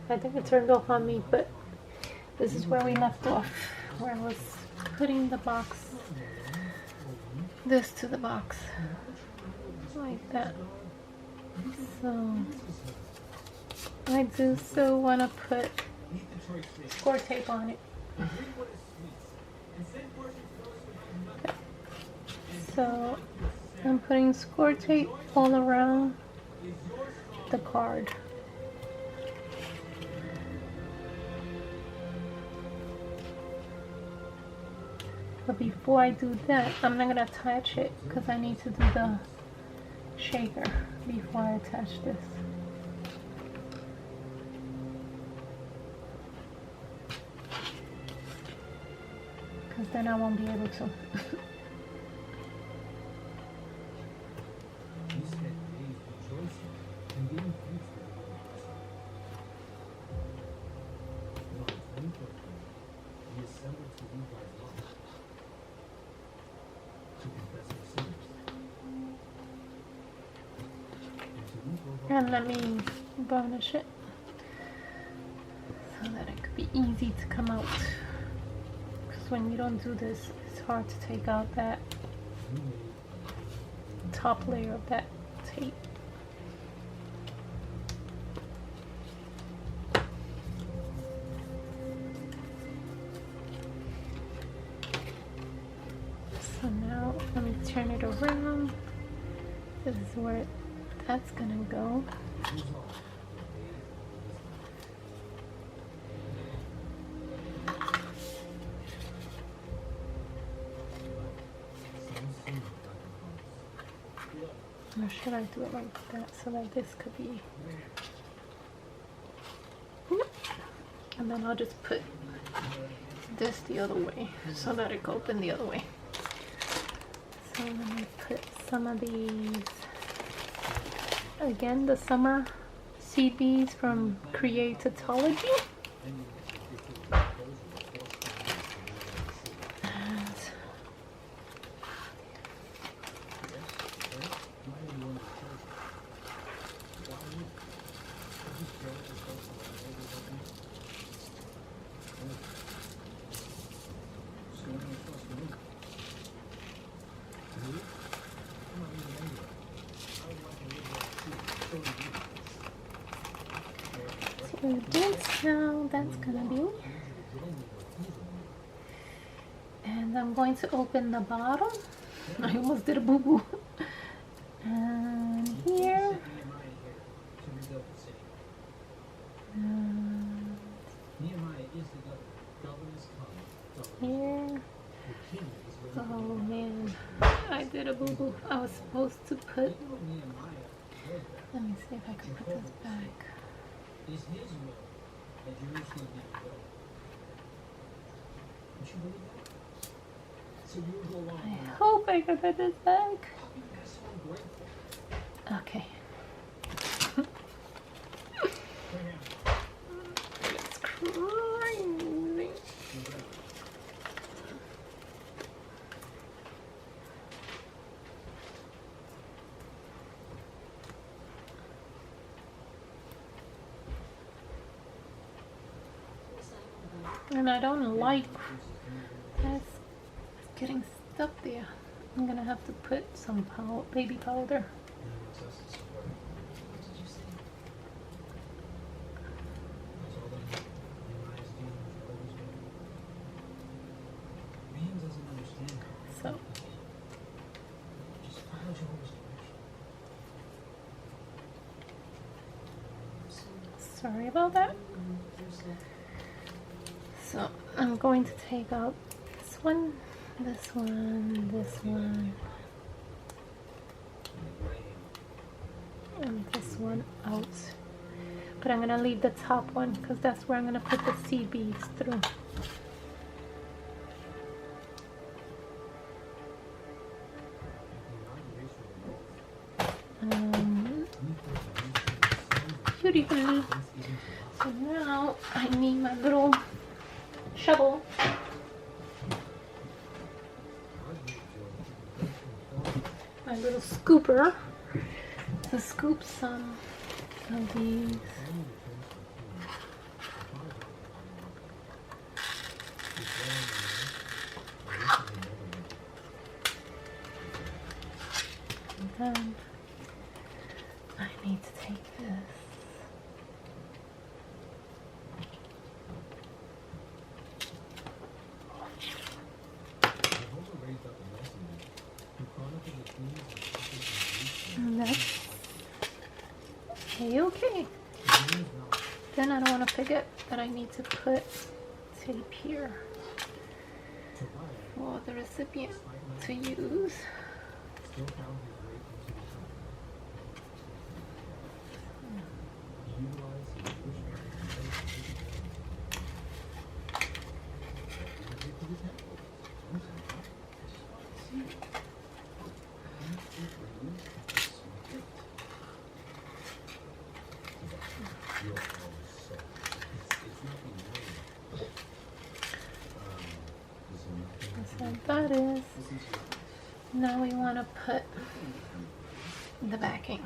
I think it turned off on me, but this is where we left off, where I was putting the box, this to the box, like that. So I do still want to put score tape on it. So I'm putting score tape all around the card. But before I do that, I'm not going to attach it because I need to do the shaker before I attach this. Because then I won't be able to. And let me varnish it so that it could be easy to come out. Because when you don't do this, it's hard to take out that top layer of that tape. So now let me turn it around. This is where that's gonna go. Or should I do it like that so that this could be, and then I'll just put this the other way so that it goes open the other way. So let me put some of these, again, the summer seed beads from Creativity. So that's how that's gonna be. And I'm going to open the bottom. I almost did a boo-boo. And here. And here. Oh man, I did a boo-boo. I was supposed to put, let me see if I can put this back. I hope I can put this back. Okay. It's crazy. And I don't like that's getting stuck there. I'm gonna have to put some baby powder. So sorry about that. So I'm going to take out this one, this one, this one, and this one out. But I'm going to leave the top one because that's where I'm going to put the seed beads through. Beautifully. So now I need my little shovel. My little scooper to scoop some of these then I need to take this. And that's okay. Then I don't want to forget that I need to put tape here for the recipient to use. So that is, now we want to put the backing.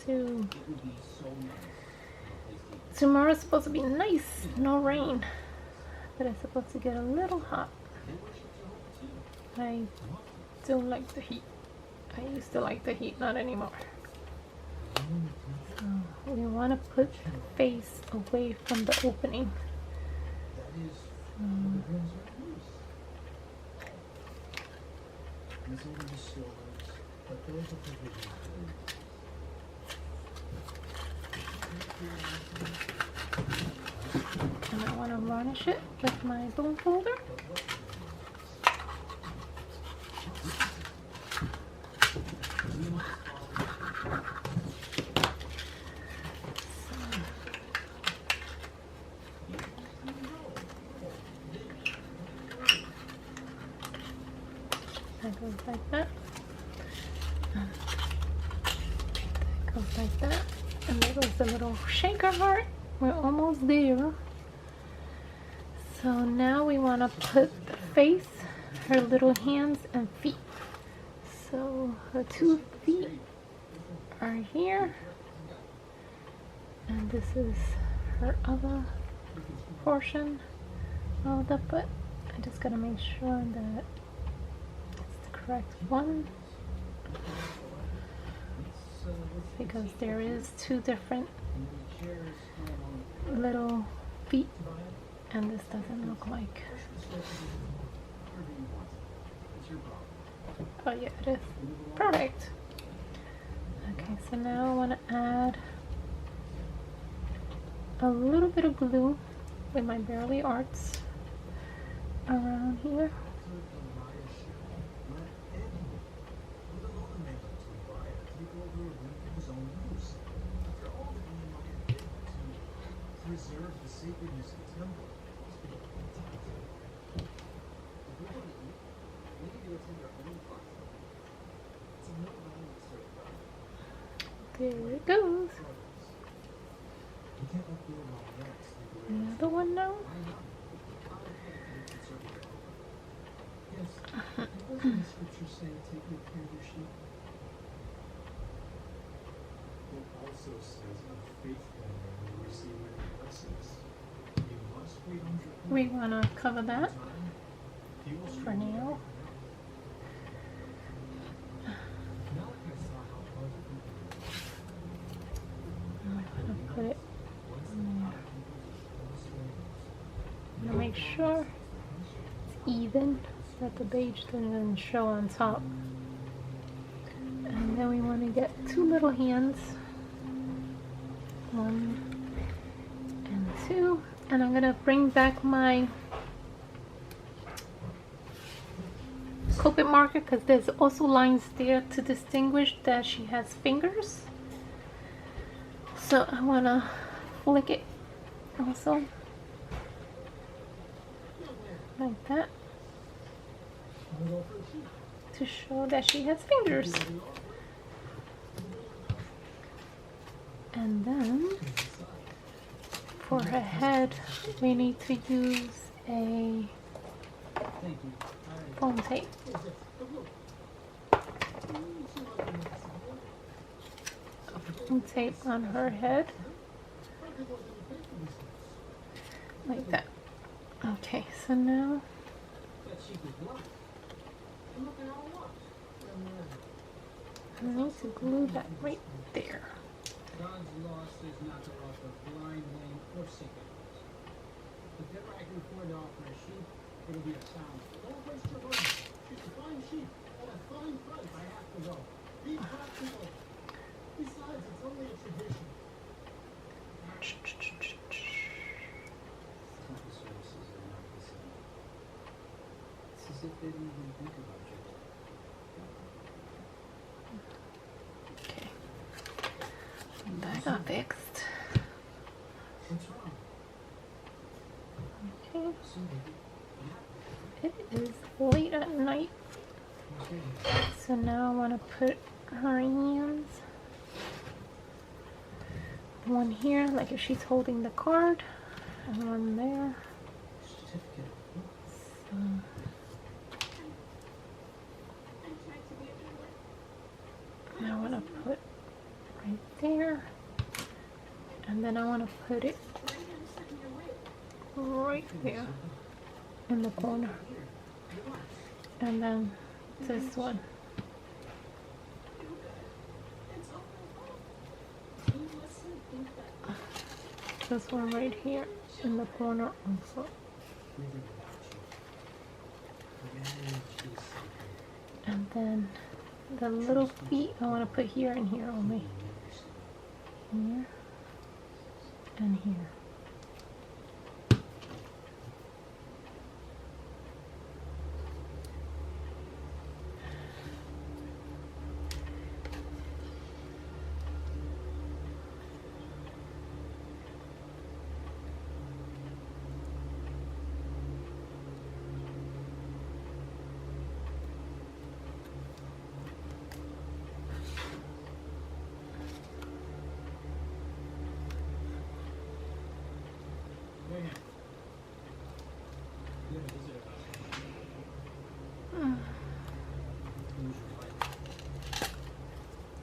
So tomorrow's supposed to be nice, no rain, but it's supposed to get a little hot. I don't like the heat. I used to like the heat, not anymore. So we want to put the face away from the opening. And I want to varnish it with my bone folder. That goes like that. That goes like that. And there goes the little shaker heart. We're almost there. So now we want to put the face, her little hands and feet. So her 2 feet are here. And this is her other portion of the foot. I just gotta make sure that it's the correct one, because there is 2 different little feet and this doesn't look like. Oh yeah, it is. Perfect. Okay, so now I want to add a little bit of glue with my Barely Arts around here. Preserve the sacredness of the temple. There it goes. Another one now. Yes, doesn't the scripture say take good care of your sheep? It also says a faithful man will receive many blessings. You must wait on your We want to cover that for now. I'm going to put it in there. I'm going to make sure it's even, that the beige doesn't show on top. And then we want to get 2 little hands. 1 and 2. And I'm going to bring back my Copic marker because there's also lines there to distinguish that she has fingers. So I want to flick it also like that to show that she has fingers. And then for her head we need to use a foam tape. Foam tape on her head. like that. Okay, so now I need to glue that right there. God's law says not to offer blind, lame, or sick animals. If ever I can afford to offer a sheep, it'll be a sound. Don't waste your money. She's a fine sheep at a fine price. I have to go. Be practical. Besides, it's only a tradition. Temple services are not the same. It's as if they didn't even think about you. Okay, that got fixed. What's wrong? Okay, Somebody. it is late at night, Okay. so now I want to put her hands. One here, like if she's holding the card, and one there. Certificate. So, I want to put right there, and then I want to put it right there in the corner, and then this one. This one right here in the corner also. And then the little feet I want to put here and here only. Here and here.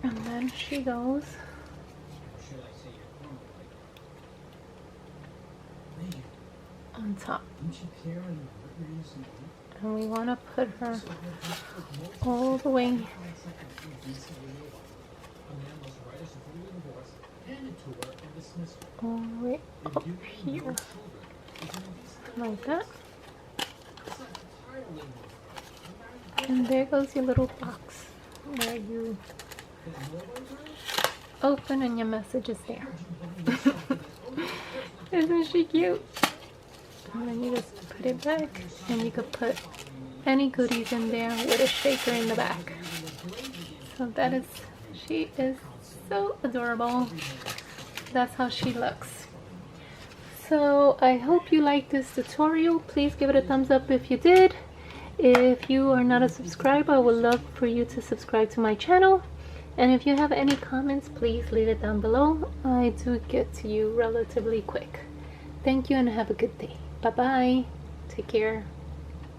And then she goes on top. And we want to put her all the way up here. Like that. And there goes your little box where you open and your message is there. Isn't she cute? And then you just put it back, and you could put any goodies in there with a shaker in the back. So that is, she is so adorable. That's how she looks. So I hope you liked this tutorial. Please give it a thumbs up if you did. If you are not a subscriber, I would love for you to subscribe to my channel. And if you have any comments, please leave it down below. I do get to you relatively quick. Thank you and have a good day. Bye bye. Take care.